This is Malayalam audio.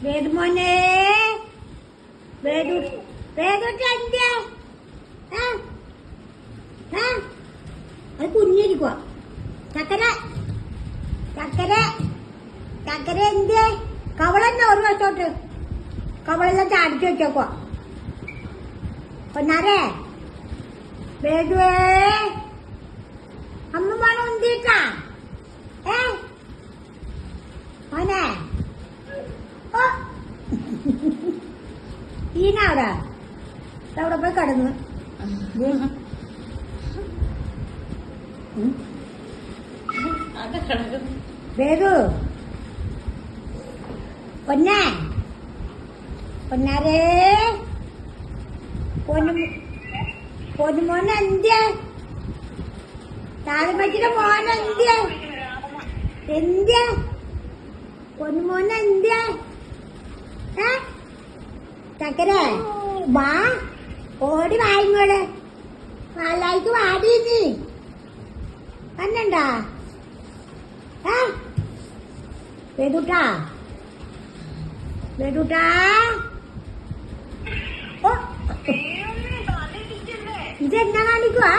വേദുമോനെ വേദുട്ട അത് കുഞ്ഞിരിക്കുക ചക്കര ചക്കര ചക്കര എന്ത് കവളന്നെ ഒരു വശത്തോട്ട് കവളെല്ലാം ചാടിച്ചു വെച്ചേക്കുക പൊന്നാരേ വേദുവേ അമ്മ വേണം ഉന്തിട്ടാ മോനെ ഓ ഈനവിടെ അവിടെ പോയി കിടന്നു വേദു പൊന്നെ പൊന്നാരേ പൊന്നുമോനെ എന്തിയ താരമച്ചിയുടെ മോനെ എന്തിയ പൊന്നുമോനെ എന്തിയ ചക്കരേ വാ ഓടി വായിങ്ങോട് നാലായിക്ക് വാടി നീ കണ്ടണ്ടാ വേദുട്ടാ വേദുട്ടാ ഓ ഇതെന്നാ കാണിക്കുവാ